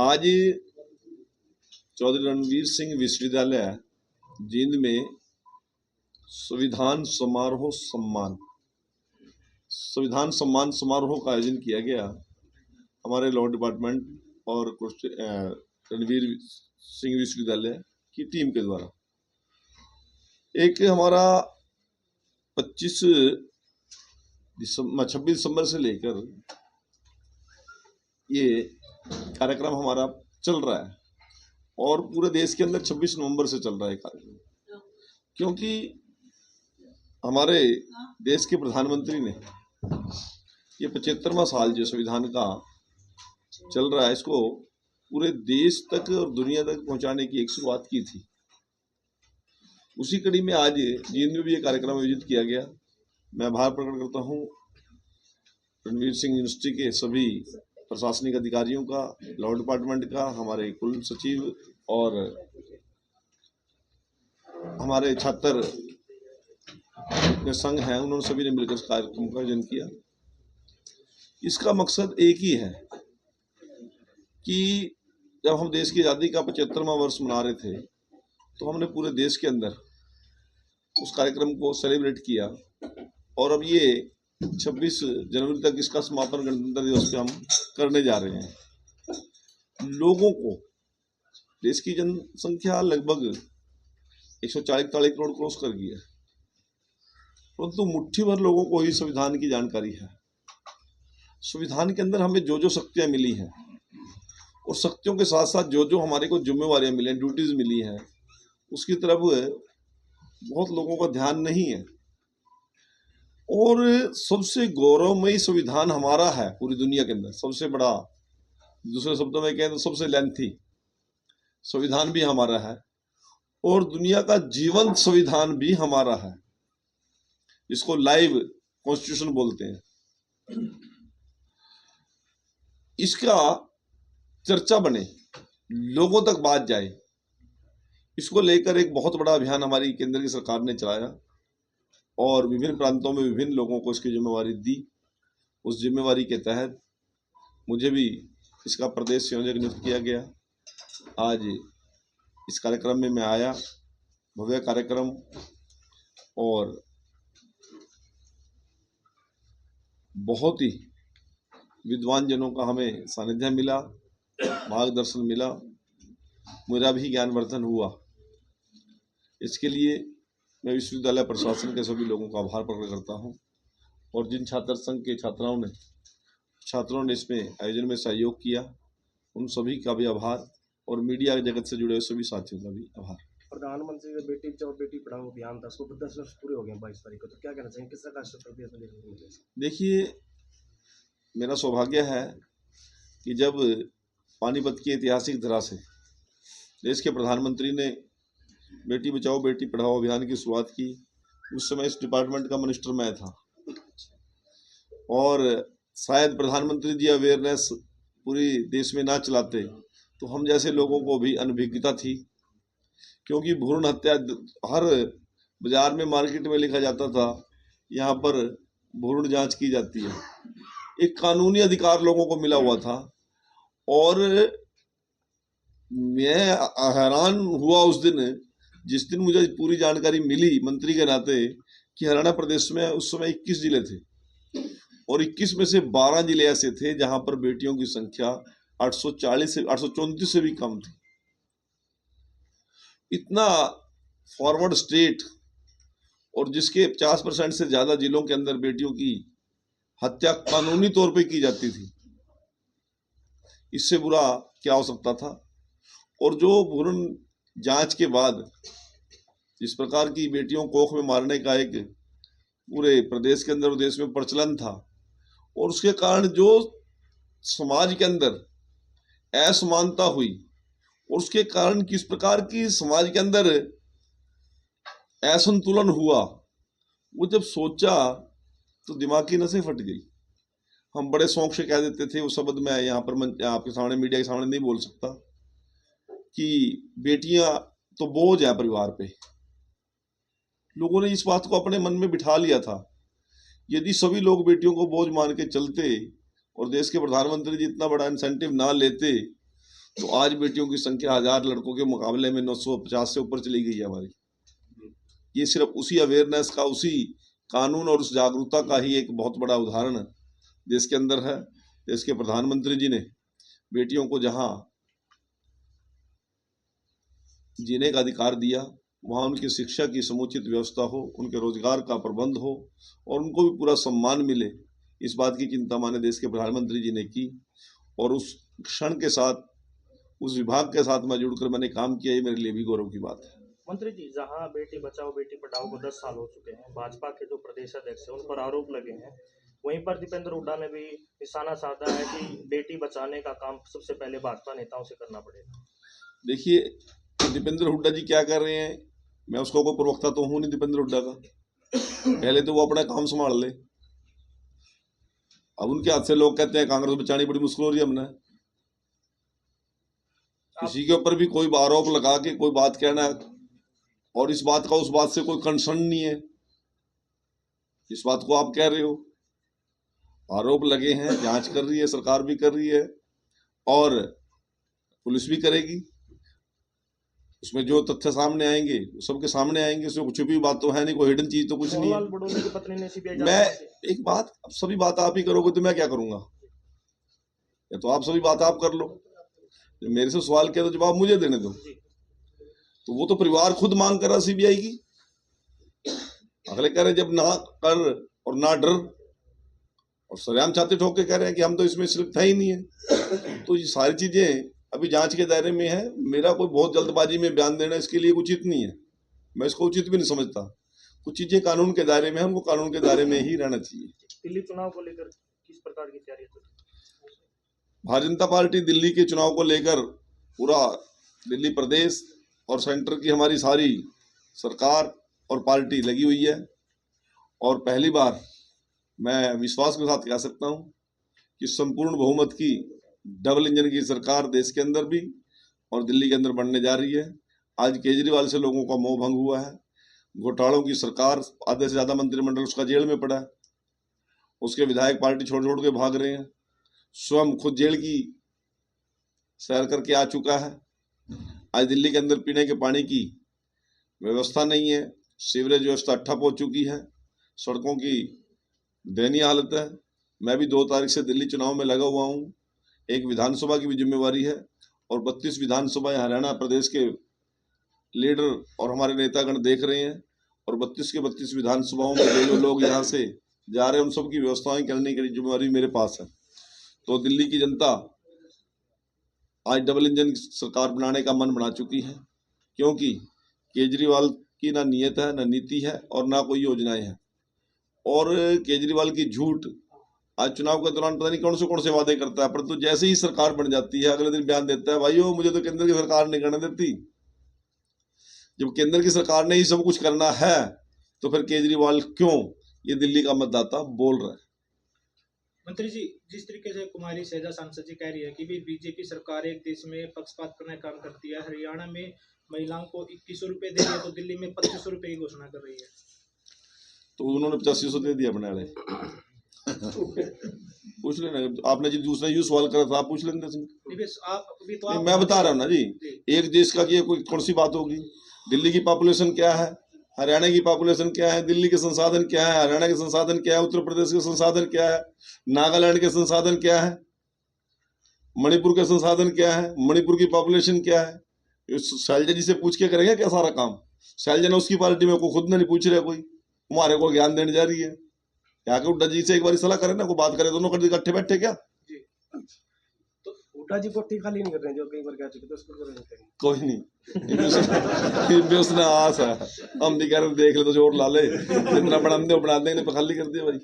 आज चौधरी रणवीर सिंह विश्वविद्यालय जींद में संविधान सम्मान समारोह का आयोजन किया गया। हमारे लॉ डिपार्टमेंट और रणवीर सिंह विश्वविद्यालय की टीम के द्वारा एक हमारा 26 दिसंबर से लेकर ये कार्यक्रम हमारा चल रहा है और पूरे देश के अंदर 26 नवंबर से चल रहा है कार्यक्रम, क्योंकि हमारे देश के प्रधानमंत्री ने ये 75वां साल जो संविधान का चल रहा है इसको पूरे देश तक और दुनिया तक पहुंचाने की एक शुरुआत की थी। उसी कड़ी में आज जींद में भी ये कार्यक्रम आयोजित किया गया। मैं आभार प्रकट करता हूँ रणवीर सिंह यूनिवर्सिटी के सभी प्रशासनिक अधिकारियों का, लॉ डिपार्टमेंट का, हमारे कुल सचिव और हमारे छात्र के संघ हैं, उन्होंने सभी ने मिलकर इस कार्यक्रम का आयोजन किया। इसका मकसद एक ही है कि जब हम देश की आज़ादी का 75वां वर्ष मना रहे थे तो हमने पूरे देश के अंदर उस कार्यक्रम को सेलिब्रेट किया और अब ये 26 जनवरी तक इसका समापन गणतंत्र दिवस पे हम करने जा रहे हैं। लोगों को, देश की जनसंख्या लगभग 140 करोड़ क्रॉस कर गई है, परंतु मुट्ठी भर लोगों को ही संविधान की जानकारी है। संविधान के अंदर हमें जो जो शक्तियां मिली हैं और शक्तियों के साथ साथ जो जो हमारे को जिम्मेवारियां मिली हैं, ड्यूटीज मिली हैं, उसकी तरफ बहुत लोगों का ध्यान नहीं है। और सबसे गौरवमयी संविधान हमारा है पूरी दुनिया के अंदर, सबसे बड़ा, दूसरे शब्दों में कहें तो सबसे लेंथी संविधान भी हमारा है और दुनिया का जीवंत संविधान भी हमारा है, जिसको लाइव कॉन्स्टिट्यूशन बोलते हैं। इसका चर्चा बने, लोगों तक बात जाए, इसको लेकर एक बहुत बड़ा अभियान हमारी केंद्र की सरकार ने चलाया और विभिन्न प्रांतों में विभिन्न लोगों को इसकी जिम्मेवारी दी। उस जिम्मेवारी के तहत मुझे भी इसका प्रदेश संयोजक नियुक्त किया गया। आज इस कार्यक्रम में मैं आया, भव्य कार्यक्रम और बहुत ही विद्वान जनों का हमें सानिध्य मिला, मार्गदर्शन मिला, मेरा भी ज्ञानवर्धन हुआ। इसके लिए मैं विश्वविद्यालय प्रशासन के सभी लोगों का आभार प्रकट करता हूं और जिन छात्र संघ के छात्रों ने इसमें आयोजन में सहयोग किया, उन सभी का भी आभार और मीडिया जगत से जुड़े हुए सभी साथियों का भी आभार। प्रधानमंत्री का बेटी बचाओ बेटी पढ़ाओ अभियान था, उसको 10 वर्ष पूरे हो गए 22 तारीख को, तो क्या कहना चाहिए, किस तरह का प्रदेश में देखने को मिलेगा? देखिए, मेरा सौभाग्य है कि जब पानीपत की ऐतिहासिक धरा से देश के प्रधानमंत्री ने बेटी बचाओ बेटी पढ़ाओ अभियान की शुरुआत की, उस समय इस डिपार्टमेंट का मिनिस्टर मैं था और शायद प्रधानमंत्री जी अवेयरनेस पूरी देश में ना चलाते तो हम जैसे लोगों को भी अनभिज्ञता थी, क्योंकि भ्रूण हत्या हर बाजार में, मार्केट में लिखा जाता था यहाँ पर भ्रूण जांच की जाती है। एक कानूनी अधिकार लोगों को मिला हुआ था और मैं हैरान हुआ उस दिन, जिस दिन मुझे पूरी जानकारी मिली मंत्री के नाते कि हरियाणा प्रदेश में उस समय 21 जिले थे और 21 में से 12 जिले ऐसे थे जहां पर बेटियों की संख्या 834 से भी कम थी। इतना फॉरवर्ड स्टेट और जिसके 50% से ज्यादा जिलों के अंदर बेटियों की हत्या कानूनी तौर पे की जाती थी, इससे बुरा क्या हो सकता था। और जो भ्रूण जांच के बाद जिस प्रकार की बेटियों को कोख में मारने का एक पूरे प्रदेश के अंदर और देश में प्रचलन था और उसके कारण जो समाज के अंदर असमानता हुई और उसके कारण किस प्रकार की समाज के अंदर असंतुलन हुआ, वो जब सोचा तो दिमाग की नसें फट गई। हम बड़े शौक से कह देते थे, वो शब्द मैं यहाँ पर आपके सामने मीडिया के सामने नहीं बोल सकता, कि बेटियां तो बोझ है परिवार पे। लोगों ने इस बात को अपने मन में बिठा लिया था। यदि सभी लोग बेटियों को बोझ मान के चलते और देश के प्रधानमंत्री जी इतना बड़ा इंसेंटिव ना लेते तो आज बेटियों की संख्या 1000 लड़कों के मुकाबले में 950 से ऊपर चली गई है हमारी। ये सिर्फ उसी अवेयरनेस का, उसी कानून और उस जागरूकता का ही एक बहुत बड़ा उदाहरण देश के अंदर है। देश के प्रधानमंत्री जी ने बेटियों को जहां जीने का अधिकार दिया, वहां उनकी शिक्षा की समुचित व्यवस्था हो, उनके रोजगार का प्रबंध हो और उनको भी पूरा सम्मान मिले, इस बात की चिंता माने देश के प्रधानमंत्री जी ने की। और उस क्षण के साथ, उस विभाग के साथ मैं जुड़कर मैंने काम किया, ये मेरे लिए भी गौरव की बात है। मंत्री जी, जहां बेटी बचाओ बेटी पढ़ाओ को 10 साल हो चुके हैं, भाजपा के जो प्रदेश अध्यक्ष हैं उन पर आरोप लगे हैं, वहीं पर दीपेंद्र हुड्डा ने भी निशाना साधा है कि बेटी बचाने का काम सबसे पहले भाजपा नेताओं से करना पड़ेगा। देखिए, दीपेंद्र हुड्डा जी क्या कर रहे हैं, मैं उसका कोई प्रवक्ता तो हूं नहीं दीपेंद्र हुड्डा का। पहले तो वो अपना काम संभाल ले। अब उनके हाथ से लोग कहते हैं कांग्रेस बचानी बड़ी मुश्किल हो रही है हमने। किसी के ऊपर भी कोई आरोप लगा के कोई बात कहना और इस बात का उस बात से कोई कंसर्न नहीं है, इस बात को आप कह रहे हो। आरोप लगे हैं, जांच कर रही है, सरकार भी कर रही है और पुलिस भी करेगी। उसमें जो तथ्य सामने आएंगे वो सबके सामने आएंगे, उसमें कुछ भी बात तो है नहीं, कोई हिडन चीज तो कुछ नहीं है। बड़ोनी की पत्नी ने सीबीआई मैं एक बात, अब सभी बात आप ही करोगे तो मैं क्या करूंगा? या तो आप सभी बात आप कर लो, मेरे से सवाल किया तो जवाब मुझे देने दो। तो वो तो परिवार खुद मांग कर रहा सीबीआई की, अगले कह रहे जब ना कर और ना डर, और सरेआम छाती ठोक के कह रहे हैं कि हम तो इसमें सिर्फ था ही नहीं है। तो ये सारी चीजें अभी जांच के दायरे में है। मेरा कोई बहुत जल्दबाजी में बयान देना इसके लिए उचित नहीं है, मैं इसको उचित भी नहीं समझता। कुछ चीजें कानून के दायरे में है, हमको कानून के दायरे में ही रहना चाहिए। दिल्ली चुनाव को लेकर किस प्रकार की तैयारी है? भारतीय जनता पार्टी दिल्ली के चुनाव को लेकर पूरा दिल्ली प्रदेश और सेंटर की हमारी सारी सरकार और पार्टी लगी हुई है। और पहली बार मैं विश्वास के साथ कह सकता हूं कि संपूर्ण बहुमत की डबल इंजन की सरकार देश के अंदर भी और दिल्ली के अंदर बनने जा रही है। आज केजरीवाल से लोगों का मोह भंग हुआ है। घोटालों की सरकार, आधे से ज्यादा मंत्रिमंडल उसका जेल में पड़ा है, उसके विधायक पार्टी छोड़ छोड़ के भाग रहे हैं, स्वयं खुद जेल की सैर करके आ चुका है। आज दिल्ली के अंदर पीने के पानी की व्यवस्था नहीं है, सीवरेज व्यवस्था ठप हो चुकी है, सड़कों की दयनीय हालत है। मैं भी 2 तारीख से दिल्ली चुनाव में लगा हुआ हूँ। एक विधानसभा की भी जिम्मेवारी है और 32 विधानसभा हरियाणा प्रदेश के लीडर और हमारे नेतागण देख रहे हैं, और 32 के 32 विधानसभाओं में जो लोग यहाँ से जा रहे हैं उन सब की व्यवस्थाएं करने की जिम्मेवारी मेरे पास है। तो दिल्ली की जनता आज डबल इंजन सरकार बनाने का मन बना चुकी है, क्योंकि केजरीवाल की ना नीयत है, ना नीति है और ना कोई योजनाएं हैं। और केजरीवाल की झूठ आज चुनाव के दौरान पता नहीं कौन से वादे करता है, परंतु जैसे ही सरकार बन जाती है अगले दिन बयान देता है, भाइयों मुझे तो केंद्र की सरकार नहीं करने देती। जब केंद्र की सरकार ने ही सब कुछ करना है तो फिर केजरीवाल क्यों, ये दिल्ली का मतदाता बोल रहा है। मंत्री जी, जिस तरीके से कुमारी शैलजा सांसद जी कह रही है कि भी बीजेपी सरकार एक देश में पक्षपात करने का काम करती है, हरियाणा में महिलाओं को 2100 रुपए दे रही है तो दिल्ली में 2500 रुपए की घोषणा कर रही है, तो उन्होंने 8500 दे दिया अपने वाले। पूछ लेना, आपने जी दूसरा यूज सवाल करा था, आप पूछ लेते। तो मैं बता रहा हूँ ना जी, एक देश का की कोई कौन सी बात होगी? दिल्ली की पॉपुलेशन क्या है, हरियाणा की पॉपुलेशन क्या है, दिल्ली के संसाधन क्या है, हरियाणा के संसाधन क्या है, उत्तर प्रदेश के संसाधन क्या है, नागालैंड के संसाधन क्या है, मणिपुर के संसाधन क्या है, मणिपुर की पॉपुलेशन क्या है। शैलजा जी से पूछ के करेंगे क्या सारा काम? शैलजा ने उसकी पार्टी में को खुद नहीं पूछ रहा, कोई हमारे को ज्ञान देने जा रही है। क्या कि हुड्डा जी से एक बार सलाह करें ना, कोई बात करें, दोनों इकट्ठे बैठे क्या? तो हुड्डा जी कोठी खाली नहीं कर रहे हैं जो कई बार कह चुके, तो उसको करेंगे कोई नहीं। उसने आस है, हम भी कह रहे देख ले तो जोर ला ले, जितना बना दे खाली कर दिया भाई।